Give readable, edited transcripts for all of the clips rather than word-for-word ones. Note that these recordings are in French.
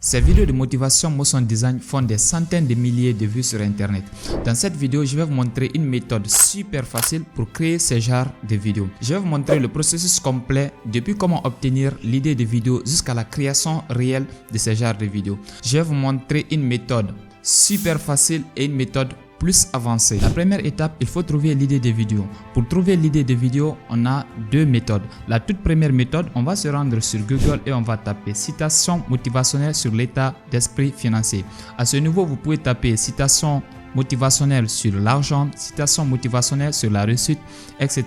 Ces vidéos de motivation motion design font des centaines de milliers de vues sur internet. Dans cette vidéo, je vais vous montrer une méthode super facile pour créer ce genre de vidéos. Je vais vous montrer le processus complet depuis comment obtenir l'idée de vidéo jusqu'à la création réelle de ce genre de vidéos. Je vais vous montrer une méthode super facile et une méthode plus avancée. La première étape, il faut trouver l'idée de vidéo. Pour trouver l'idée de vidéo, on a deux méthodes. La toute première méthode, on va se rendre sur Google et on va taper citation motivationnelle sur l'état d'esprit financier. À ce niveau, vous pouvez taper citation motivationnelle sur l'argent, citation motivationnelle sur la réussite, etc.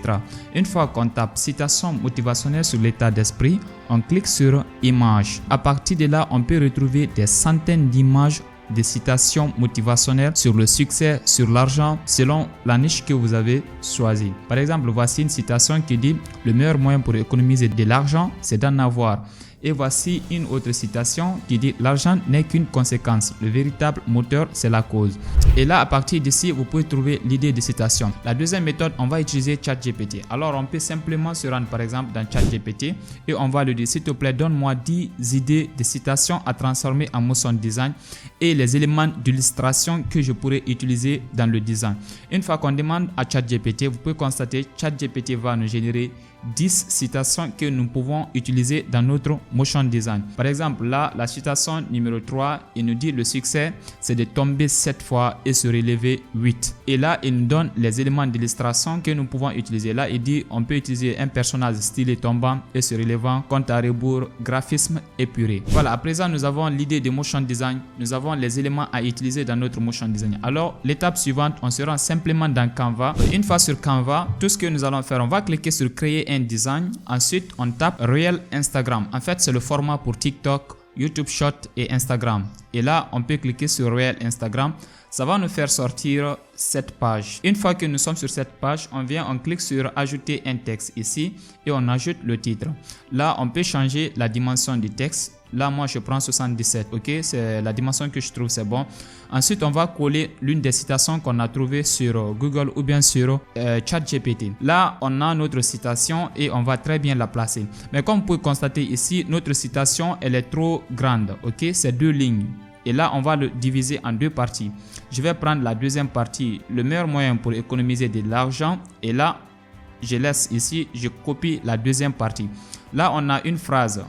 Une fois qu'on tape citation motivationnelle sur l'état d'esprit, on clique sur images. À partir de là, on peut retrouver des centaines d'images des citations motivationnelles sur le succès, sur l'argent, selon la niche que vous avez choisie. Par exemple, voici une citation qui dit « Le meilleur moyen pour économiser de l'argent, c'est d'en avoir ». Et voici une autre citation qui dit « L'argent n'est qu'une conséquence, le véritable moteur, c'est la cause ». Et là, à partir d'ici, vous pouvez trouver l'idée de citation. La deuxième méthode, on va utiliser ChatGPT. Alors, on peut simplement se rendre par exemple dans ChatGPT et on va lui dire « S'il te plaît, donne-moi 10 idées de citations à transformer en motion design et les éléments d'illustration que je pourrais utiliser dans le design ». Une fois qu'on demande à ChatGPT, vous pouvez constater que ChatGPT va nous générer 10 citations que nous pouvons utiliser dans notre motion design. Par exemple, là, la citation numéro 3, il nous dit le succès, c'est de tomber 7 fois et se relever 8. Et là, il nous donne les éléments d'illustration que nous pouvons utiliser. Là, il dit on peut utiliser un personnage stylé tombant et se relevant, compte à rebours, graphisme épuré. Voilà, à présent, nous avons l'idée de motion design. Nous avons les éléments à utiliser dans notre motion design. Alors, l'étape suivante, on se rend simplement dans Canva. Une fois sur Canva, tout ce que nous allons faire, on va cliquer sur créer un design. Ensuite, on tape Reel Instagram. En fait, c'est le format pour TikTok, YouTube Short et Instagram. Et là, on peut cliquer sur Reel Instagram. Ça va nous faire sortir cette page. Une fois que nous sommes sur cette page, on clique sur ajouter un texte ici et on ajoute le titre. Là, on peut changer la dimension du texte. Là, moi, je prends 77. Ok, c'est la dimension que je trouve c'est bon. Ensuite, on va coller l'une des citations qu'on a trouvées sur Google ou bien sur ChatGPT. Là, on a notre citation et on va très bien la placer. Mais comme vous pouvez constater ici, notre citation, elle est trop grande. Ok, c'est 2 lignes. Et là, on va le diviser en 2 parties. Je vais prendre la deuxième partie, le meilleur moyen pour économiser de l'argent. Et là, je laisse ici, je copie la deuxième partie. Là, on a une phrase.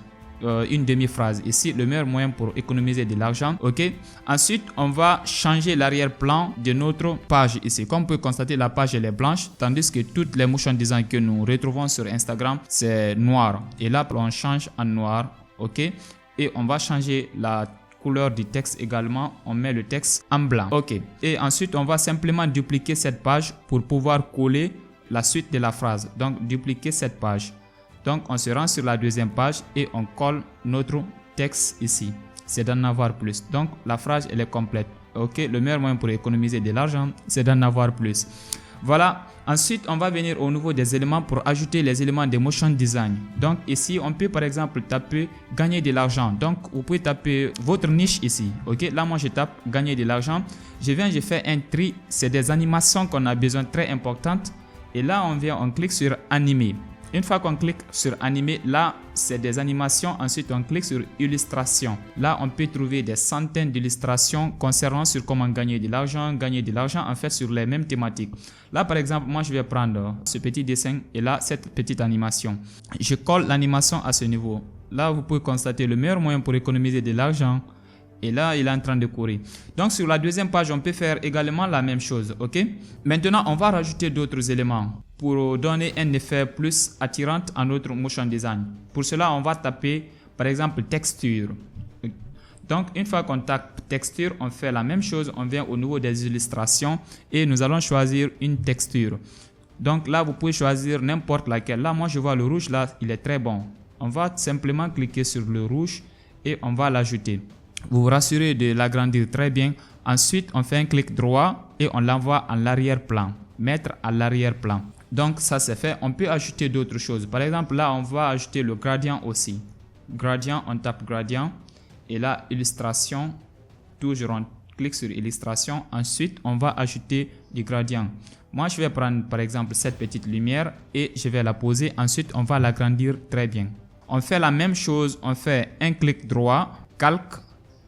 Une demi-phrase ici, le meilleur moyen pour économiser de l'argent. Ok, ensuite on va changer l'arrière-plan de notre page ici. Comme vous pouvez constater, la page elle est blanche, tandis que toutes les motion design que nous retrouvons sur Instagram c'est noir. Et là on change en noir. Ok, et on va changer la couleur du texte également, on met le texte en blanc. Ok, et ensuite on va simplement dupliquer cette page pour pouvoir coller la suite de la phrase. Donc dupliquer cette page. Donc, on se rend sur la deuxième page et on colle notre texte ici. C'est d'en avoir plus. Donc, la phrase, elle est complète. Ok, le meilleur moyen pour économiser de l'argent, c'est d'en avoir plus. Voilà. Ensuite, on va venir au niveau des éléments pour ajouter les éléments de motion design. Donc, ici, on peut par exemple taper gagner de l'argent. Donc, vous pouvez taper votre niche ici. Ok, là, moi, je tape gagner de l'argent. Je fais un tri. C'est des animations qu'on a besoin très importantes. Et là, on clique sur animer. Une fois qu'on clique sur animer, là, c'est des animations. Ensuite, on clique sur illustration. Là, on peut trouver des centaines d'illustrations concernant sur comment gagner de l'argent, en fait, sur les mêmes thématiques. Là, par exemple, moi, je vais prendre ce petit dessin et là, cette petite animation. Je colle l'animation à ce niveau. Là, vous pouvez constater le meilleur moyen pour économiser de l'argent. Et là, il est en train de courir. Donc, sur la deuxième page, on peut faire également la même chose. Ok. Maintenant, on va rajouter d'autres éléments pour donner un effet plus attirant à notre motion design. Pour cela, on va taper, par exemple, texture. Donc, une fois qu'on tape texture, on fait la même chose. On vient au niveau des illustrations et nous allons choisir une texture. Donc, là, vous pouvez choisir n'importe laquelle. Là, moi, je vois le rouge. Là, il est très bon. On va simplement cliquer sur le rouge et on va l'ajouter. Vous vous rassurez de l'agrandir très bien. Ensuite, on fait un clic droit et on l'envoie en l'arrière-plan. Mettre à l'arrière-plan. Donc, ça c'est fait. On peut ajouter d'autres choses. Par exemple, là, on va ajouter le gradient aussi. Gradient, on tape gradient. Et là, illustration. Toujours, on clique sur illustration. Ensuite, on va ajouter du gradient. Moi, je vais prendre, par exemple, cette petite lumière et je vais la poser. Ensuite, on va l'agrandir très bien. On fait la même chose. On fait un clic droit, calque.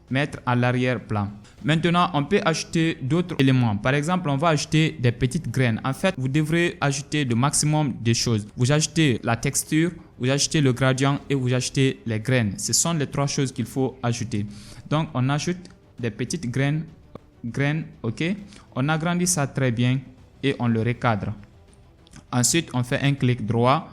mettre à l'arrière-plan. Maintenant, on peut ajouter d'autres éléments. Par exemple, on va ajouter des petites graines. En fait, vous devrez ajouter le maximum de choses. Vous ajoutez la texture, vous ajoutez le gradient et vous ajoutez les graines. Ce sont les trois choses qu'il faut ajouter. Donc, on ajoute des petites graines, ok. On agrandit ça très bien et on le recadre. Ensuite, on fait un clic droit,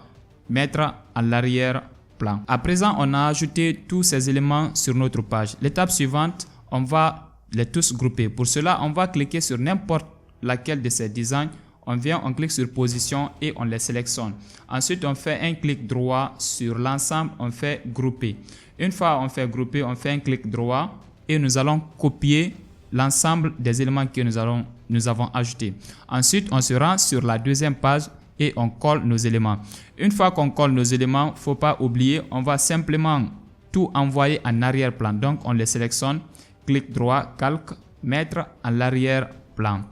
mettre à l'arrière-plan. À présent, on a ajouté tous ces éléments sur notre page. L'étape suivante, on va les tous grouper. Pour cela, on va cliquer sur n'importe laquelle de ces designs. On vient, on clique sur position et on les sélectionne. Ensuite, on fait un clic droit sur l'ensemble, on fait grouper. Une fois on fait grouper, on fait un clic droit et nous allons copier l'ensemble des éléments que nous avons ajoutés. Ensuite, on se rend sur la deuxième page et on colle nos éléments. Une fois qu'on colle nos éléments, il ne faut pas oublier, on va simplement tout envoyer en arrière-plan. Donc, on les sélectionne, clic droit, calque, mettre à l'arrière-plan.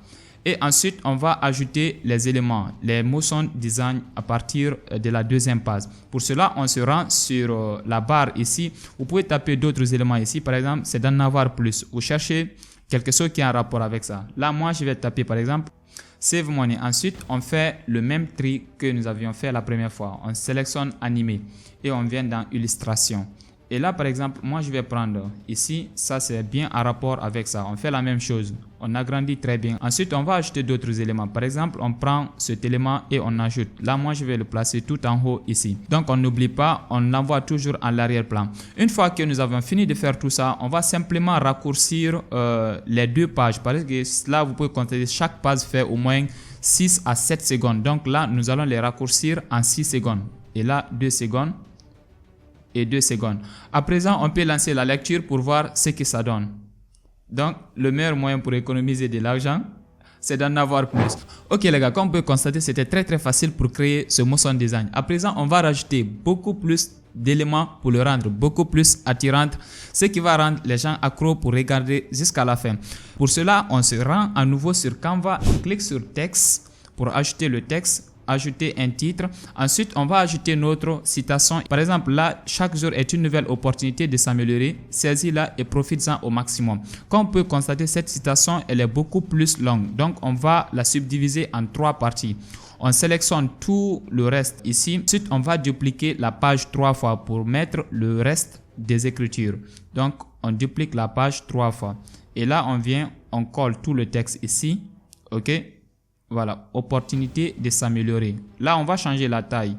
Et ensuite, on va ajouter les éléments, les motion design à partir de la deuxième page. Pour cela, on se rend sur la barre ici. Vous pouvez taper d'autres éléments ici. Par exemple, c'est d'en avoir plus. Vous cherchez quelque chose qui a un rapport avec ça. Là, moi, je vais taper par exemple Save Money. Ensuite, on fait le même tri que nous avions fait la première fois. On sélectionne animé et on vient dans illustration. Et là, par exemple, moi, je vais prendre ici. Ça, c'est bien en rapport avec ça. On fait la même chose. On agrandit très bien. Ensuite, on va ajouter d'autres éléments. Par exemple, on prend cet élément et on ajoute. Là, moi, je vais le placer tout en haut ici. Donc, on n'oublie pas, on l'envoie toujours à l'arrière-plan. Une fois que nous avons fini de faire tout ça, on va simplement raccourcir les deux pages. Parce que là, vous pouvez constater chaque page fait au moins 6 à 7 secondes. Donc là, nous allons les raccourcir en 6 secondes. Et là, 2 secondes. Et 2 secondes. À présent, on peut lancer la lecture pour voir ce que ça donne. Donc, le meilleur moyen pour économiser de l'argent, c'est d'en avoir plus. Ok les gars, comme on peut constater, c'était très facile pour créer ce motion design. À présent, on va rajouter beaucoup plus d'éléments pour le rendre beaucoup plus attirant, ce qui va rendre les gens accros pour regarder jusqu'à la fin. Pour cela, on se rend à nouveau sur Canva, on clique sur texte pour ajouter le texte. Ajouter un titre. Ensuite, on va ajouter notre citation. Par exemple, là, chaque jour est une nouvelle opportunité de s'améliorer. Saisis-la et profite-en au maximum. Comme on peut constater, cette citation, elle est beaucoup plus longue. Donc, on va la subdiviser en 3 parties. On sélectionne tout le reste ici. Ensuite, on va dupliquer la page 3 fois pour mettre le reste des écritures. Donc, on duplique la page 3 fois. Et là, on vient, on colle tout le texte ici. OK? Voilà, opportunité de s'améliorer. Là, on va changer la taille.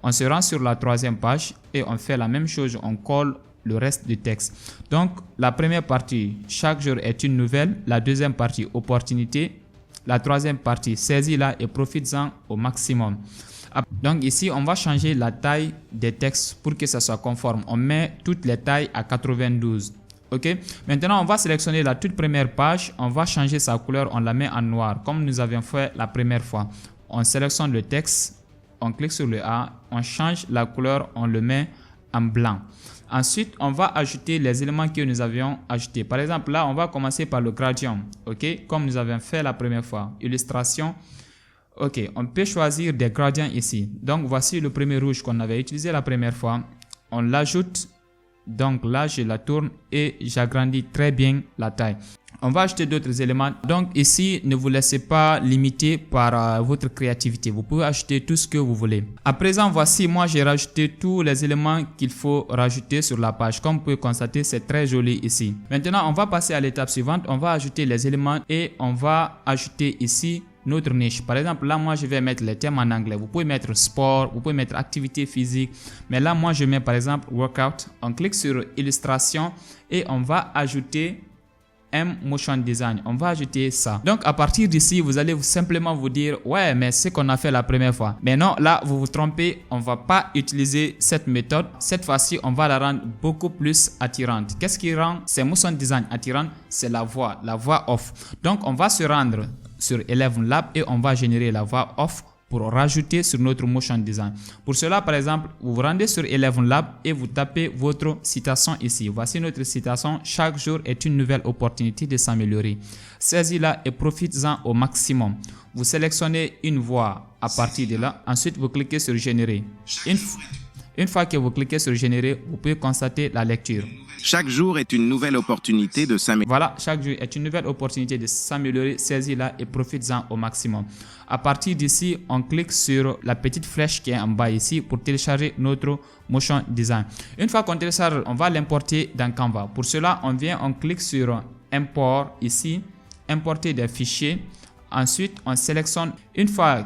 On se rend sur la 3e page et on fait la même chose. On colle le reste du texte. Donc, la première partie, chaque jour est une nouvelle. La deuxième partie, opportunité. La 3e partie, saisis-la et profite-en au maximum. Donc, ici, on va changer la taille des textes pour que ça soit conforme. On met toutes les tailles à 92. Ok, maintenant on va sélectionner la toute première page, on va changer sa couleur, on la met en noir comme nous avions fait la première fois. On sélectionne le texte, on clique sur le A, on change la couleur, on le met en blanc. Ensuite, on va ajouter les éléments que nous avions ajoutés. Par exemple, là, on va commencer par le gradient, ok, comme nous avions fait la première fois. Illustration, ok, on peut choisir des gradients ici. Donc, voici le premier rouge qu'on avait utilisé la première fois. On l'ajoute. Donc là, je la tourne et j'agrandis très bien la taille. On va ajouter d'autres éléments. Donc ici, ne vous laissez pas limiter par votre créativité. Vous pouvez ajouter tout ce que vous voulez. À présent, voici, moi j'ai rajouté tous les éléments qu'il faut rajouter sur la page. Comme vous pouvez constater, c'est très joli ici. Maintenant, on va passer à l'étape suivante. On va ajouter les éléments et on va ajouter ici notre niche. Par exemple, là, moi, je vais mettre les thèmes en anglais. Vous pouvez mettre sport, vous pouvez mettre activité physique. Mais là, moi, je mets par exemple workout. On clique sur illustration et on va ajouter un motion design. On va ajouter ça. Donc, à partir d'ici, vous allez simplement vous dire, ouais, mais c'est ce qu'on a fait la première fois. Mais non, là, vous vous trompez. On va pas utiliser cette méthode. Cette fois-ci, on va la rendre beaucoup plus attirante. Qu'est-ce qui rend ces motion design attirantes? C'est la voix off. Donc, on va se rendre sur Eleven Lab et on va générer la voix off pour rajouter sur notre motion design. Pour cela, par exemple, vous vous rendez sur Eleven Lab et vous tapez votre citation ici. Voici notre citation. Chaque jour est une nouvelle opportunité de s'améliorer. Saisis-la et profite-en au maximum. Vous sélectionnez une voix à partir de là. Ensuite, vous cliquez sur générer. Une fois que vous cliquez sur générer, vous pouvez constater la lecture. Chaque jour est une nouvelle opportunité de s'améliorer. Voilà, chaque jour est une nouvelle opportunité de s'améliorer. Saisis-la et profites-en au maximum. À partir d'ici, on clique sur la petite flèche qui est en bas ici pour télécharger notre motion design. Une fois qu'on télécharge, on va l'importer dans Canva. Pour cela, on clique sur import ici, importer des fichiers. Ensuite, on sélectionne, une fois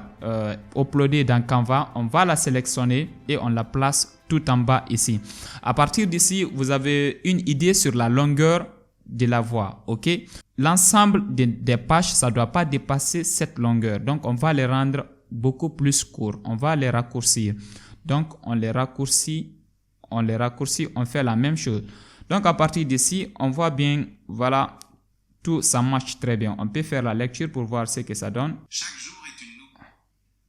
uploadé dans Canva, on va la sélectionner et on la place tout en bas ici. À partir d'ici, vous avez une idée sur la longueur de la voix, ok? L'ensemble des pages, ça ne doit pas dépasser cette longueur. Donc, on va les rendre beaucoup plus courts. On va les raccourcir. Donc, on les raccourcit, on fait la même chose. Donc, à partir d'ici, on voit bien, voilà, tout ça marche très bien. On peut faire la lecture pour voir ce que ça donne. Chaque jour est une nouvelle.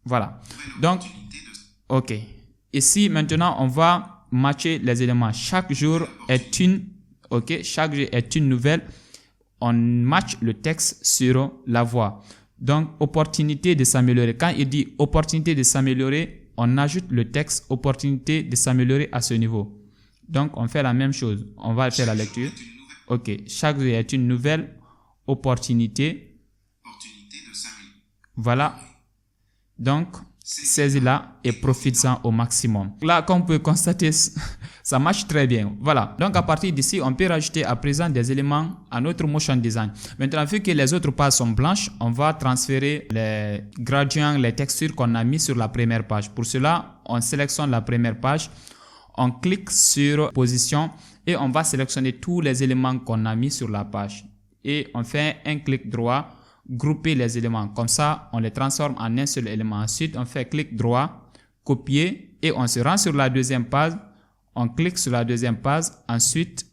Voilà. Donc, ok. Ici, maintenant, on va matcher les éléments. Chaque jour est une, ok. Chaque jour est une nouvelle. On match le texte sur la voix. Donc, opportunité de s'améliorer. Quand il dit opportunité de s'améliorer, on ajoute le texte opportunité de s'améliorer à ce niveau. Donc, on fait la même chose. On va faire la lecture. Ok. Chaque jour est une nouvelle opportunité de s'améliorer. Voilà. Donc, saisis-la et profites-en au maximum. Là, comme vous pouvez constater, ça marche très bien. Voilà. Donc, à partir d'ici, on peut rajouter à présent des éléments à notre motion design. Maintenant, vu que les autres pages sont blanches, on va transférer les gradients, les textures qu'on a mis sur la première page. Pour cela, on sélectionne la première page, on clique sur position et on va sélectionner tous les éléments qu'on a mis sur la page. Et on fait un clic droit, grouper les éléments. Comme ça, on les transforme en un seul élément. Ensuite, on fait clic droit, copier et on se rend sur la deuxième page. On clique sur la deuxième page, ensuite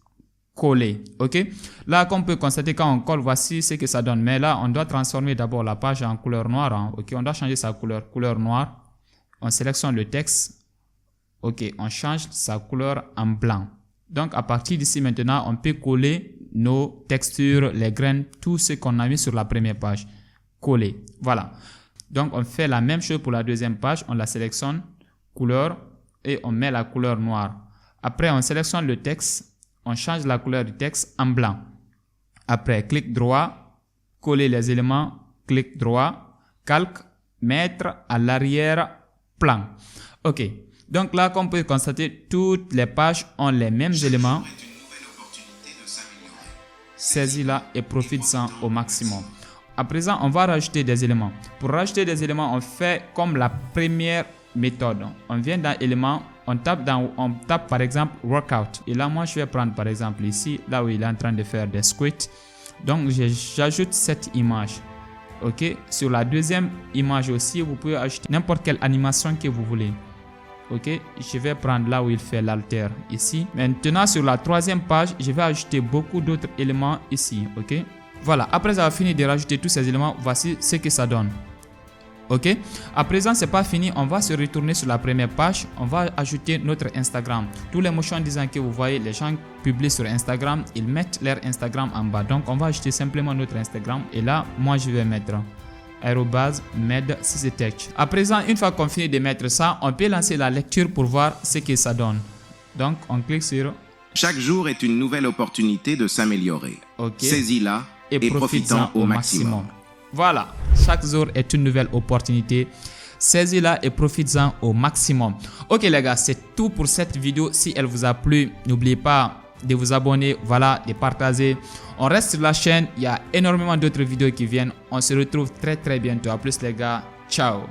coller. Ok? Là, comme on peut constater, quand on colle, voici ce que ça donne. Mais là, on doit transformer d'abord la page en couleur noire. Hein. Ok? On doit changer sa couleur noire. On sélectionne le texte. Ok? On change sa couleur en blanc. Donc, à partir d'ici maintenant, on peut coller nos textures, les graines, tout ce qu'on a mis sur la première page. Coller. Voilà. Donc, on fait la même chose pour la deuxième page. On la sélectionne, couleur, et on met la couleur noire. Après, on sélectionne le texte. On change la couleur du texte en blanc. Après, clic droit, coller les éléments, clic droit, calque, mettre à l'arrière-plan. OK. Donc là, comme vous pouvez constater, toutes les pages ont les mêmes éléments. Saisis-la et profite-en au maximum. À présent, on va rajouter des éléments. Pour rajouter des éléments, on fait comme la première méthode. On vient dans éléments, on tape par exemple workout. Et là, moi, je vais prendre par exemple ici, là où il est en train de faire des squats. Donc, j'ajoute cette image. OK. Sur la deuxième image aussi, vous pouvez ajouter n'importe quelle animation que vous voulez. Ok, je vais prendre là où il fait l'haltère ici. Maintenant, sur la troisième page, je vais ajouter beaucoup d'autres éléments ici. Ok, voilà. Après avoir fini de rajouter tous ces éléments, voici ce que ça donne. Ok, à présent, c'est pas fini. On va se retourner sur la première page. On va ajouter notre Instagram. Tous les motion design que vous voyez, les gens publient sur Instagram, ils mettent leur Instagram en bas. Donc, on va ajouter simplement notre Instagram. Et là, moi, je vais mettre @med6tech. À présent, une fois qu'on finit de mettre ça, on peut lancer la lecture pour voir ce que ça donne. Donc, on clique sur chaque jour est une nouvelle opportunité de s'améliorer. Okay. Saisis-la et profite-en au maximum. Voilà, chaque jour est une nouvelle opportunité. Saisis-la et profites-en au maximum. Ok les gars, c'est tout pour cette vidéo. Si elle vous a plu, n'oubliez pas de vous abonner, voilà, de partager. On reste sur la chaîne, il y a énormément d'autres vidéos qui viennent. On se retrouve très bientôt. À plus les gars, ciao.